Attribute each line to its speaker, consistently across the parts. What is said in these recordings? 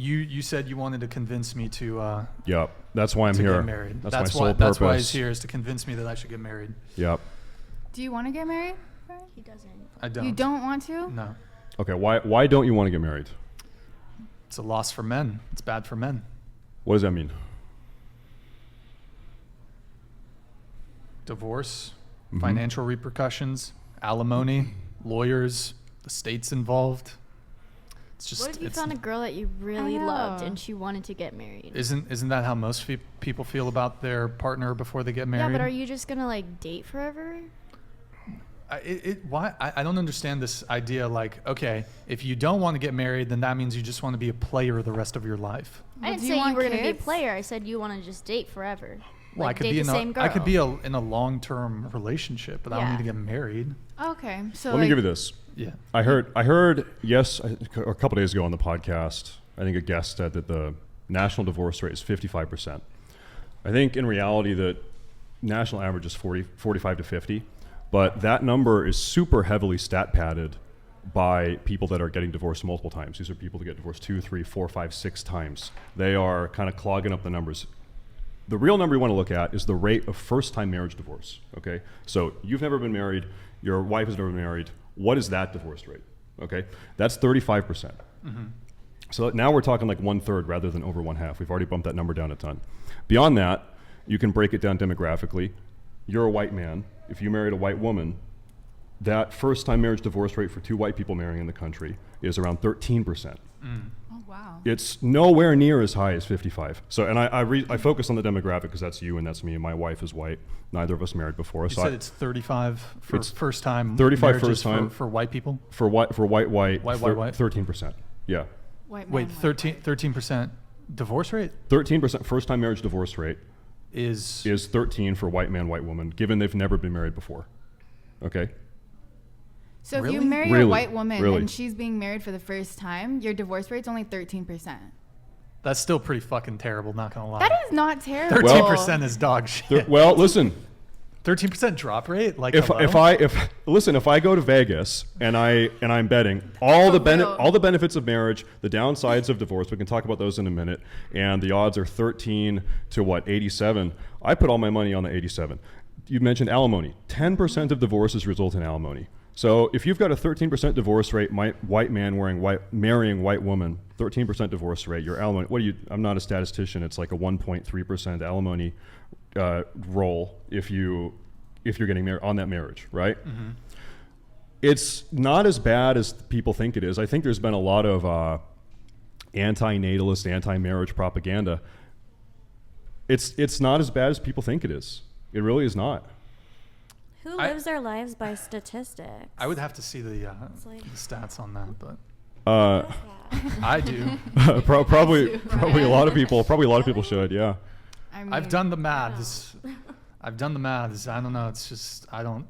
Speaker 1: You said you wanted to convince me to
Speaker 2: Yep. That's why I'm
Speaker 1: to
Speaker 2: here.
Speaker 1: get married.
Speaker 2: That's my sole purpose.
Speaker 1: That's why he's here, is to convince me that I should get married.
Speaker 2: Yep.
Speaker 3: Do you want to get married?
Speaker 4: He doesn't.
Speaker 1: I don't.
Speaker 3: You don't want to?
Speaker 1: No.
Speaker 2: Okay. Why don't you want to get married?
Speaker 1: It's a loss for men. It's bad for men.
Speaker 2: What does that mean?
Speaker 1: Divorce,
Speaker 2: Mhm.
Speaker 1: financial repercussions, alimony, lawyers, the state's involved. It's just.
Speaker 4: What if you
Speaker 1: it's,
Speaker 4: found a girl that you really
Speaker 3: I
Speaker 4: loved
Speaker 3: know.
Speaker 4: and she wanted to get married?
Speaker 1: Isn't that how most people feel about their partner before they get married?
Speaker 4: Yeah, but are you just gonna like date forever?
Speaker 1: Why? I don't understand this idea. Like, okay, if you don't want to get married, then that means you just want to be a player the rest of your life.
Speaker 4: I didn't say you were gonna be a player. I said you want to just date forever.
Speaker 1: Well,
Speaker 4: Like,
Speaker 1: I could
Speaker 4: date
Speaker 1: be
Speaker 4: the same girl.
Speaker 1: I could be in a long-term relationship, but I don't
Speaker 4: Yeah.
Speaker 1: need to get married.
Speaker 3: Okay, so
Speaker 2: Let me give you this.
Speaker 1: Yeah.
Speaker 2: I heard yes, a couple days ago on the podcast, I think a guest said that the national divorce rate is 55%. I think in reality the national average is 45 to 50, but that number is super heavily stat padded by people that are getting divorced multiple times. These are people that get divorced 2, 3, 4, 5, 6 times. They are kind of clogging up the numbers. The real number you want to look at is the rate of first-time marriage divorce, okay? So you've never been married, your wife has never been married. What is that divorce rate, okay? That's 35%.
Speaker 1: Mm-hmm.
Speaker 2: So now we're talking like 1/3 rather than over 1/2. We've already bumped that number down a ton. Beyond that, you can break it down demographically. You're a white man. If you married a white woman, that first-time marriage divorce rate for 2 white people marrying in the country is around 13%.
Speaker 3: Oh wow.
Speaker 2: It's nowhere near as high as 55. So, and I focus on the demographic because that's you and that's me. My wife is white. Neither of us married before.
Speaker 1: You
Speaker 2: So
Speaker 1: said it's 35 for
Speaker 2: It's
Speaker 1: first time.
Speaker 2: 35
Speaker 1: marriages
Speaker 2: first time.
Speaker 1: for white people.
Speaker 2: for white,
Speaker 1: White.
Speaker 2: 13%. Yeah,
Speaker 3: White man,
Speaker 1: Wait,
Speaker 3: white
Speaker 1: 13% divorce rate
Speaker 2: 13% first-time marriage divorce rate
Speaker 1: is.
Speaker 2: is 13 for white man, white woman, given they've never been married before. Okay.
Speaker 3: So if you
Speaker 1: Really?
Speaker 3: marry
Speaker 2: Really?
Speaker 3: a white woman
Speaker 2: Really?
Speaker 3: and she's being married for the first time, your divorce rate's only 13%.
Speaker 1: That's still pretty fucking terrible. Not gonna lie.
Speaker 3: That is not terrible.
Speaker 1: 13% is dog shit.
Speaker 2: Well, listen.
Speaker 1: 13% drop rate. Like
Speaker 2: If
Speaker 1: hello?
Speaker 2: if I go to Vegas and I'm betting all the benefits of marriage, the downsides of divorce, we can talk about those in a minute, and the odds are 13 to 87. I put all my money on the 87. You mentioned alimony. 10% of divorces result in alimony. So if you've got a 13% divorce rate, white man marrying white woman, 13% divorce rate, your alimony. I'm not a statistician. It's like a 1.3% alimony roll if you're getting married on that marriage, right?
Speaker 1: Mm-hmm.
Speaker 2: It's not as bad as people think it is. I think there's been a lot of anti-natalist, anti-marriage propaganda. It's not as bad as people think it is. It really is not.
Speaker 4: Who lives their lives by statistics?
Speaker 1: I would have to see the
Speaker 4: like-
Speaker 1: stats on that, but
Speaker 2: Uh,
Speaker 1: I do.
Speaker 2: probably a lot of people should. Yeah.
Speaker 3: I mean,
Speaker 1: I've done the maths. I don't know. It's just I don't.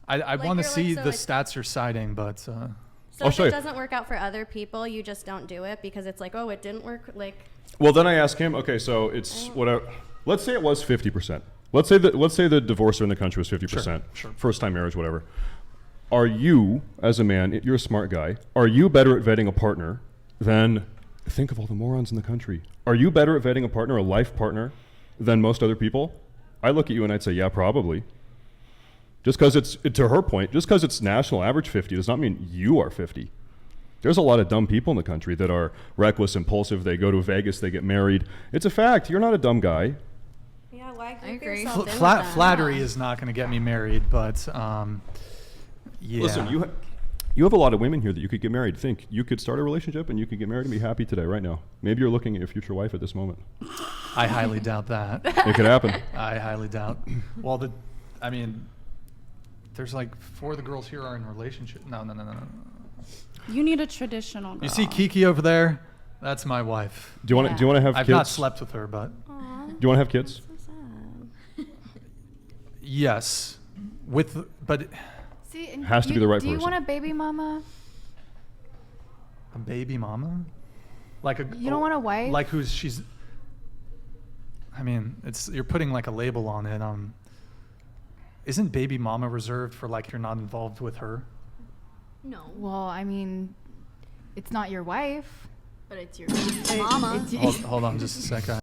Speaker 1: I
Speaker 4: Like,
Speaker 1: want to
Speaker 4: you're,
Speaker 1: see
Speaker 4: like, so
Speaker 1: the
Speaker 4: it's-
Speaker 1: stats you're citing, but
Speaker 4: So
Speaker 2: I'll
Speaker 4: if
Speaker 2: show
Speaker 4: it
Speaker 2: you.
Speaker 4: doesn't work out for other people, you just don't do it because it's like, oh, it didn't work. Like,
Speaker 2: Well, then I ask him. Okay, so it's whatever. Let's say it was 50%. Let's say the divorce rate in the country was 50%.
Speaker 1: Sure.
Speaker 2: First time marriage, whatever. Are you, as a man, you're a smart guy, are you better at vetting a partner than, think of all the morons in the country. Are you better at vetting a partner, a life partner, than most other people? I look at you and I'd say, yeah, probably. Just because to her point, just because it's national average 50 does not mean you are 50. There's a lot of dumb people in the country that are reckless, impulsive. They go to Vegas, they get married. It's a fact. You're not a dumb guy.
Speaker 4: yeah, why group
Speaker 3: agree.
Speaker 4: yourself in with them?
Speaker 1: flattery is not going to get me married. But yeah.
Speaker 2: Listen, you have a lot of women here that you could get married. Think, you could start a relationship and you could get married and be happy today, right now. Maybe you're looking at your future wife at this moment.
Speaker 1: I highly doubt that.
Speaker 2: It could happen.
Speaker 1: I highly doubt. Well, there's like 4 of the girls here are in relationship. No.
Speaker 5: You need a traditional girl.
Speaker 1: You see Kiki over there? That's my wife.
Speaker 2: Do you want to have
Speaker 1: I've
Speaker 2: kids?
Speaker 1: not slept with her, but
Speaker 4: Aw,
Speaker 2: Do you want to have kids?
Speaker 4: so sad.
Speaker 1: yes, but
Speaker 3: See, and
Speaker 2: Has to be the right
Speaker 3: Do you
Speaker 2: person.
Speaker 3: want a baby mama?
Speaker 1: a baby mama, like a
Speaker 3: You don't want a wife?
Speaker 1: like she's. I mean, you're putting like a label on it. Isn't baby mama reserved for like you're not involved with her?
Speaker 4: No.
Speaker 3: Well, I mean, it's not your wife. But it's your
Speaker 4: Mama.
Speaker 3: It's your,
Speaker 1: Hold on just a second.